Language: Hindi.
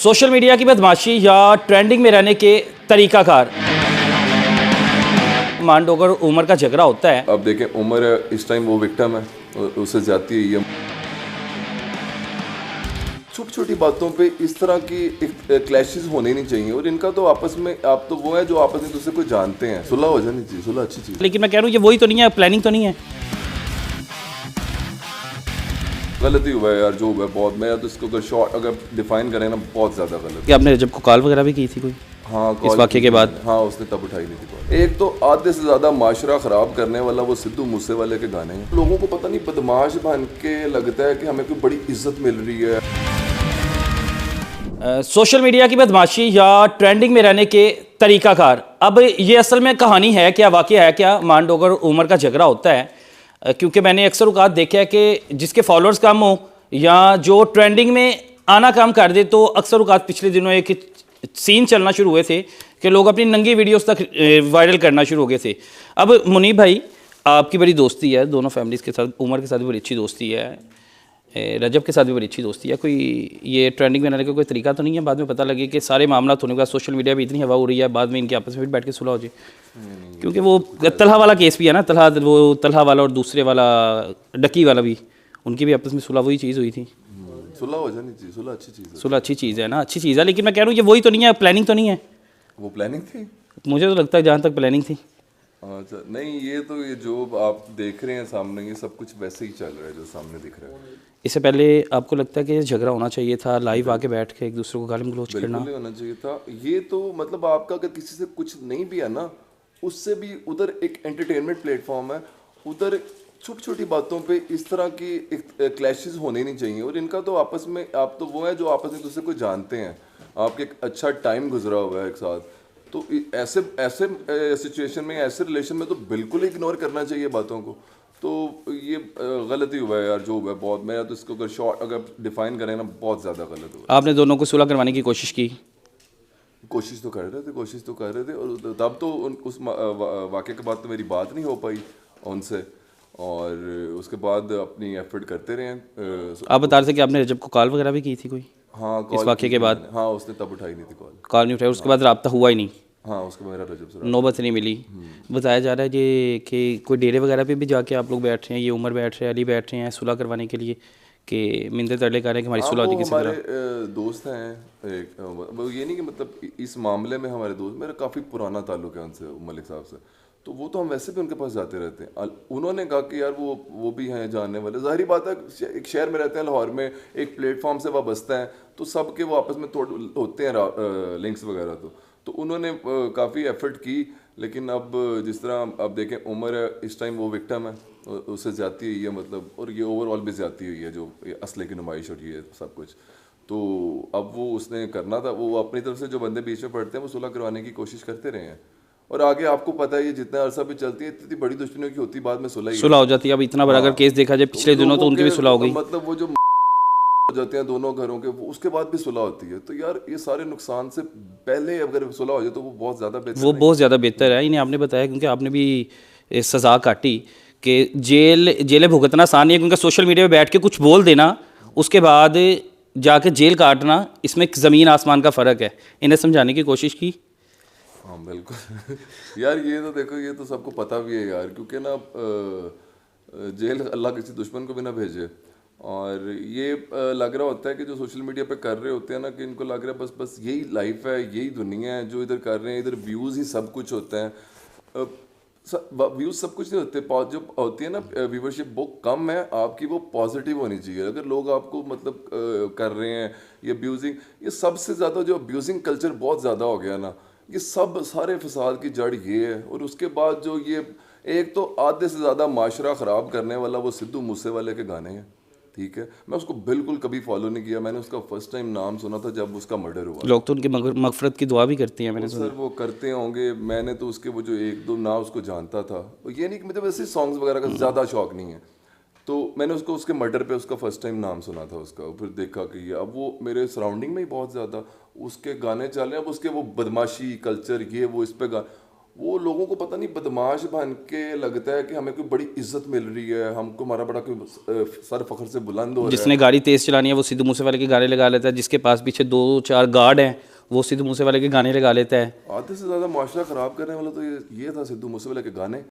सोशल मीडिया की बदमाशी या ट्रेंडिंग में रहने के तरीकाकार। मान लो अगर उमर का झगड़ा होता है, अब देखें उमर इस टाइम वो विक्टिम है और उससे ज्यादा ही है। छोटी छोटी बातों पे इस तरह की क्लैशेस होने नहीं चाहिए और इनका तो आपस में आप तो वो है जो आपस में दूसरे को जानते हैं। सुलह हो जानी चाहिए, सुलह अच्छी चीज़। लेकिन मैं कह रहा हूँ ये वही तो नहीं है, प्लानिंग तो नहीं है। गलती हुआ है यार, जो हुआ है बहुत। मैं तो इसको अगर शॉर्ट अगर डिफाइन करें ना, बहुत ज़्यादा गलत। कि आपने रजब को कॉल वगैरह भी की थी कोई हाँ, इस वाक़े के बाद? हाँ, उसने तब उठाई नहीं थी कॉल। एक तो आधे से ज़्यादा माशरा ख़राब करने वाला वो सिद्धू मूसेवाले के गाने हैं। लोगों को पता नहीं बदमाश बन के लगता है कि हमें कोई बड़ी इज्जत मिल रही है। सोशल मीडिया की बदमाशी या ट्रेंडिंग में रहने के तरीकाकार। अब ये असल में कहानी है क्या, वाक़या है क्या? मान लो अगर उमर का झगड़ा होता है, क्योंकि मैंने अक्सर औक़ात देखा है कि जिसके फॉलोअर्स कम हो या जो ट्रेंडिंग में आना काम कर दे, तो अक्सर औक़ात पिछले दिनों एक सीन चलना शुरू हुए थे कि लोग अपनी नंगी वीडियोस तक वायरल करना शुरू हो गए थे। अब मुनीब भाई, आपकी बड़ी दोस्ती है दोनों फैमिलीज़ के साथ, उमर के साथ भी बड़ी अच्छी दोस्ती है, रजब के साथ भी बड़ी अच्छी दोस्ती है। कोई ये ट्रेंडिंग में आने का कोई तरीका तो नहीं है बाद में पता लगे कि सारे मामला होने के बाद सोशल मीडिया पे इतनी हवा हो रही है, बाद में इनके आपस में फिर बैठ के सुलह हो जाए? क्योंकि वो तलहा वाला केस भी है ना, तलहा वाला और दूसरे वाला डकी वाला भी, उनकी भी आपस में सुलह वही चीज़ हुई थी। सुलह हो जानी चाहिए, सुलह अच्छी चीज़ है। सुलह अच्छी चीज़ है ना, अच्छी चीज़ है। लेकिन मैं कह रहा हूँ ये वही तो नहीं है, प्लानिंग तो नहीं है। वो प्लानिंग थी, मुझे तो लगता है जहाँ तक प्लानिंग थी। अच्छा नहीं, ये जो आप देख रहे हैं सामने, ये सब कुछ वैसे ही चल रहा है जो सामने दिख रहा है। इससे पहले आपको लगता है कि झगड़ा होना चाहिए था, लाइव आके बैठ के एक दूसरे को गाली गलौज करना? बिल्कुल होना चाहिए था। ये तो मतलब आपका अगर किसी से कुछ नहीं भी है ना, उससे भी उधर एक एंटरटेनमेंट प्लेटफॉर्म है, उधर छोटी छोटी बातों पे इस तरह की क्लैशेस होने नहीं चाहिए और इनका तो आपस में आप तो वो है जो आपस में दूसरे को जानते हैं, आपके एक अच्छा टाइम गुजरा हुआ है एक साथ। तो ऐसे ऐसे सिचुएशन में, ऐसे रिलेशन में तो बिल्कुल इग्नोर करना चाहिए बातों को। तो ये गलती हुआ है यार, जो हुआ है बहुत। मैं तो इसको अगर शॉर्ट अगर डिफाइन करें ना, बहुत ज़्यादा गलत हुआ। आपने दोनों को सुलह करवाने की कोशिश की? कोशिश तो कर रहे थे और तब तो उस वाक़े के बाद तो मेरी बात नहीं हो पाई उनसे, और उसके बाद अपनी एफर्ट करते रहे हैं। आप बता रहे थे कि आपने रजब को कॉल वगैरह भी की थी कोई हाँ, इस वाक़े के बाद? हाँ, उसने तब उठाई नहीं थी कॉल। कॉल नहीं उठाया, उसके बाद रब्ता हुआ ही नहीं? हाँ, उसको मेरा रजब से नौबत नहीं मिली। बताया जा रहा है ये कि कोई डेरे वगैरह पे भी जाके आप लोग बैठ रहे हैं, ये उमर बैठ रहे हैं, अली बैठ रहे हैं सुलह करवाने के लिए, कि मिन्नतें तरले कर रहे हैं कि हमारी सुलह होती किसी तरह। हमारे दोस्त हैं एक, वो ये नहीं कि मतलब इस मामले में हमारे दोस्त, मेरा काफ़ी पुराना ताल्लुक है उनसे, मलिक साहब से। तो वो तो हम वैसे भी उनके पास जाते रहते हैं। उन्होंने कहा कि यार वो भी हैं जानने वाले, जाहिर बात है, एक शहर में रहते हैं लाहौर में, एक प्लेटफॉर्म से वाबस्ता हैं, तो सबके वो आपस में थोड़े होते हैं लिंक्स वगैरह। तो उन्होंने काफ़ी एफर्ट की, लेकिन अब जिस तरह अब देखें उमर इस टाइम वो विक्टिम है और उससे ज़्यादती हुई है मतलब, और ये ओवरऑल भी ज़्यादती हुई है जो असले की नुमाइश और ये सब कुछ। तो अब वो उसने करना था, वो अपनी तरफ से जो बंदे बीच में पड़ते हैं वो सुलह करवाने की कोशिश करते रहे हैं। और आगे आपको पता है ये जितना अरसा भी चलती है, इतनी बड़ी दुश्मनियों की होती, बाद में सुलह हो जाती है। अब इतना बड़ा अगर केस देखा जाए पिछले दिनों, तो उनकी भी सुलह हो गई। मतलब वो जो हो जाते हैं दोनों घरों के, उसके बाद भी सुलह होती है। तो यार ये सारे नुकसान से पहले अगर सुलह हो जाए तो वो बहुत ज़्यादा बेहतर, वो बहुत ज़्यादा बेहतर है। इन्हें आपने बताया क्योंकि आपने भी सज़ा काटी कि जेलें भुगतना आसान नहीं है, क्योंकि सोशल मीडिया पे बैठ के कुछ बोल देना, उसके बाद जाके जेल काटना, इसमें ज़मीन आसमान का फ़र्क है। इन्हें समझाने की कोशिश की? हाँ बिल्कुल यार ये तो देखो, ये तो सबको पता भी है यार, क्योंकि ना जेल अल्लाह किसी दुश्मन को भी ना भेजे। और ये लग रहा होता है कि जो सोशल मीडिया पे कर रहे होते हैं ना, कि इनको लग रहा है बस यही लाइफ है, यही दुनिया है जो इधर कर रहे हैं, इधर व्यूज़ ही सब कुछ होता है। व्यूज़ सब कुछ नहीं होते, जो होती है ना व्यूवरशिप, वो कम है आपकी, वो पॉजिटिव होनी चाहिए। अगर लोग आपको मतलब कर रहे हैं ये अब्यूजिंग, ये सबसे ज़्यादा जो अब्यूजिंग कल्चर बहुत ज़्यादा हो गया ना, ये सब सारे फसाद की जड़ ये है। और उसके बाद जो ये एक तो आधे से ज़्यादा माशरा ख़राब करने वाला वो सिद्धू मूसेवाले के गाने हैं, ठीक है। मैं उसको बिल्कुल कभी फॉलो नहीं किया, मैंने उसका फर्स्ट टाइम नाम सुना था जब उसका मर्डर हुआ। लोग तो उनकी मगफरत की दुआ भी करते हैं, मैंने सुना। सर वो करते होंगे, मैंने तो उसके वो जो एक दो ना उसको जानता था। ये नहीं कि मुझे वैसे सॉन्ग्स वगैरह का ज़्यादा शौक नहीं है, तो मैंने उसको उसके मर्डर पे उसका फर्स्ट टाइम नाम सुना था उसका, फिर देखा कि ये अब वो मेरे सराउंडिंग में ही बहुत ज़्यादा उसके गाने चल रहे हैं। अब उसके वो बदमाशी कल्चर ये वो इस पे वो लोगों को पता नहीं बदमाश बन के लगता है कि हमें कोई बड़ी इज्जत मिल रही है, हमको हमारा बड़ा कोई सर फखर से बुलंद हो रहा है। जिसने गाड़ी तेज़ चलानी है वो सिद्धू मूसेवाले के गाने लगा लेता है, जिसके पास पीछे 2-4 गार्ड हैं वो सिद्धू मूसेवाले के गाने लगा लेता है। आधे से ज़्यादा माशरा ख़राब करने वाला तो ये था सिद्धू मूसेवाले के गाने।